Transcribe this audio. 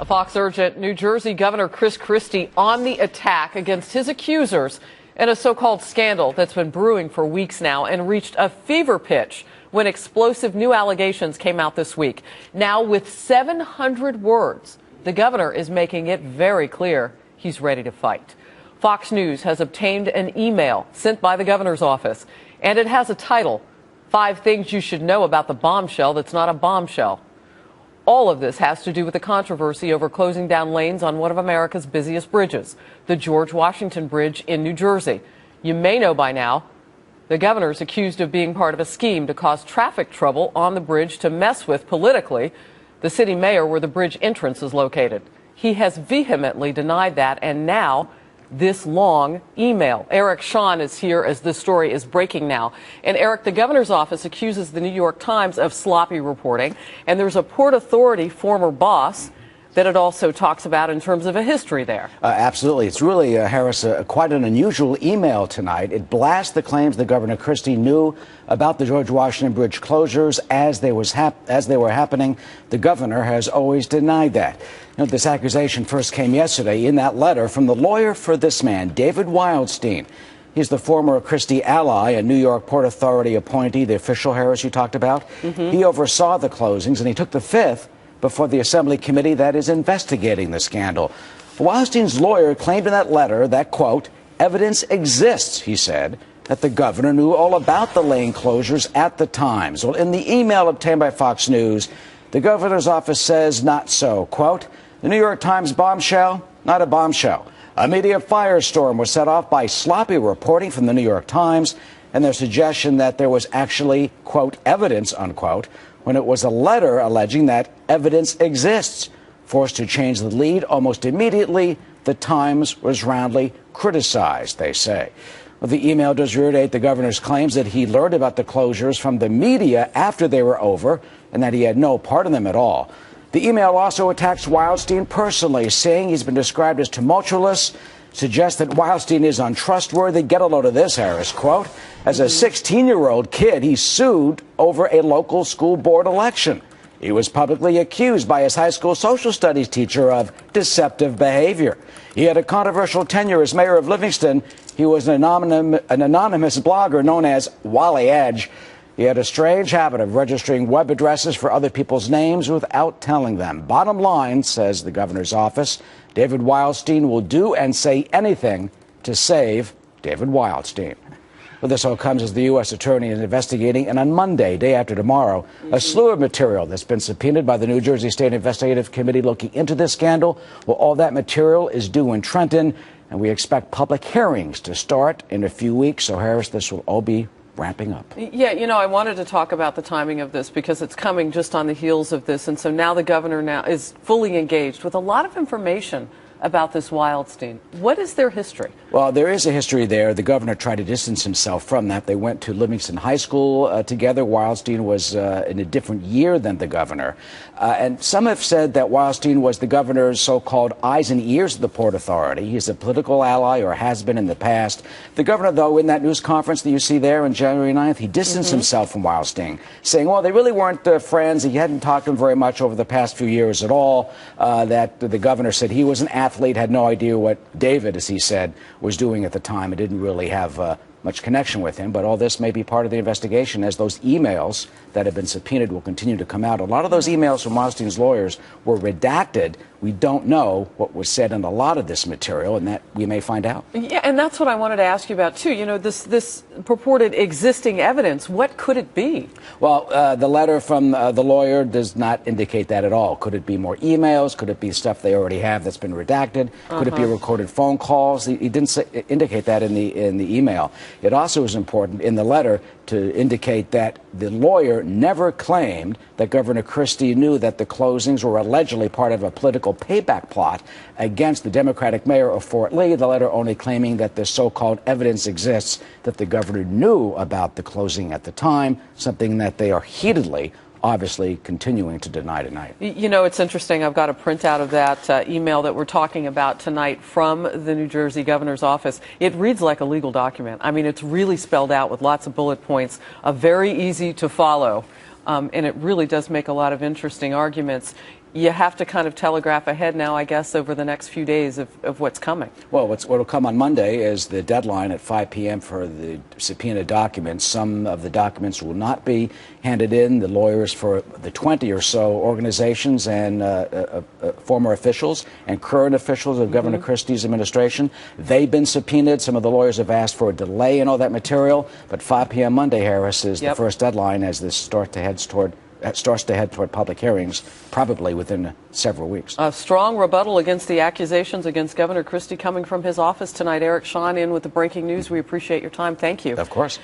A Fox urgent, New Jersey Governor Christie on the attack against his accusers in a so-called scandal that's been brewing for weeks now and reached a fever pitch when explosive new allegations came out this week. Now, with 700 words, the governor is making it very clear he's ready to fight. Fox News has obtained an email sent by the governor's office, and it has a title, 5 Things You Should Know About the Bombshell That's Not a Bombshell. All of this has to do with the controversy over closing down lanes on one of America's busiest bridges, the George Washington Bridge in New Jersey. You may know by now, the governor is accused of being part of a scheme to cause traffic trouble on the bridge to mess with politically the city mayor where the bridge entrance is located. He has vehemently denied that, and now this long email. Eric Sean is here as this story is breaking now. And Eric, the governor's office accuses the New York Times of sloppy reporting, and there's a Port Authority former boss that it also talks about in terms of a history there. Absolutely. It's really, Harris, quite an unusual email tonight. It blasts the claims that Governor Christie knew about the George Washington Bridge closures as they were happening. The governor has always denied that. You know, this accusation first came yesterday in that letter from the lawyer for this man, David Wildstein. He's the former Christie ally, a New York Port Authority appointee, the official, Harris, you talked about. He oversaw the closings, and he took the fifth before the Assembly committee that is investigating the scandal. Wildstein's lawyer claimed in that letter that, quote, evidence exists, he said, that the governor knew all about the lane closures at the time. So in the email obtained by Fox News, the governor's office says not so. Quote, the New York Times bombshell, not a bombshell. A media firestorm was set off by sloppy reporting from the New York Times and their suggestion that there was actually, quote, evidence, unquote, when it was a letter alleging that evidence exists. Forced to change the lead almost immediately, the Times was roundly criticized, they say. Well, the email does reiterate the governor's claims that he learned about the closures from the media after they were over and that he had no part in them at all. The email also attacks Wildstein personally, saying he's been described as tumultuous, suggests that Wildstein is untrustworthy. Get a load of this, Harris. Quote, as a 16-year-old kid, he sued over a local school board election. He was publicly accused by his high school social studies teacher of deceptive behavior. He had a controversial tenure as mayor of Livingston. He was an anonymous blogger known as Wally Edge. He had a strange habit of registering web addresses for other people's names without telling them. Bottom line, says the governor's office, David Wildstein will do and say anything to save David Wildstein. Well, this all comes as the U.S. attorney is investigating, and on Monday, day after tomorrow, a slew of material that's been subpoenaed by the New Jersey State Investigative Committee looking into this scandal. Well, all that material is due in Trenton, and we expect public hearings to start in a few weeks. So, Harris, this will all be ramping up. Yeah, you know, I wanted to talk about the timing of this because it's coming just on the heels of this. And so now the governor now is fully engaged with a lot of information about this Wildstein. What is their history? Well, there is a history there. The governor tried to distance himself from that. They went to Livingston High School together. Wildstein was in a different year than the governor. And some have said that Wildstein was the governor's so-called eyes and ears of the Port Authority. He's a political ally or has been in the past. The governor, though, in that news conference that you see there on January 9th, he distanced himself from Wildstein, saying, well, they really weren't friends. He hadn't talked to him very much over the past few years at all. That the governor said he was an athlete, had no idea what David, as he said, was doing at the time. It didn't really have much connection with him, but all this may be part of the investigation as those emails that have been subpoenaed will continue to come out. A lot of those emails from Wildstein's lawyers were redacted. We don't know what was said in a lot of this material, and that we may find out. Yeah, and that's what I wanted to ask you about, too. You know, this purported existing evidence, what could it be? Well, the letter from the lawyer does not indicate that at all. Could it be more emails? Could it be stuff they already have that's been redacted? Could it be recorded phone calls? He didn't indicate that in the email. It also is important in the letter to indicate that the lawyer never claimed that Governor Christie knew that the closings were allegedly part of a political payback plot against the Democratic mayor of Fort Lee. The letter only claiming that the so-called evidence exists that the governor knew about the closing at the time, something that they are heatedly obviously continuing to deny tonight. You know, it's interesting. I've got a printout of that email that we're talking about tonight from the New Jersey governor's office. It reads like a legal document. I mean, it's really spelled out with lots of bullet points, very easy to follow. And it really does make a lot of interesting arguments. you have to kind of telegraph ahead now, I guess, over the next few days of what's coming. Well, what will come on Monday is the deadline at 5 p.m. for the subpoena documents. Some of the documents will not be handed in. The lawyers for the 20 or so organizations and former officials and current officials of Governor Christie's administration, they've been subpoenaed. Some of the lawyers have asked for a delay in all that material. But 5 p.m. Monday, Harris, is the first deadline as this starts to head toward public hearings, probably within several weeks. A strong rebuttal against the accusations against Governor Christie coming from his office tonight. Eric Shawn in with the breaking news. We appreciate your time. Thank you. Of course.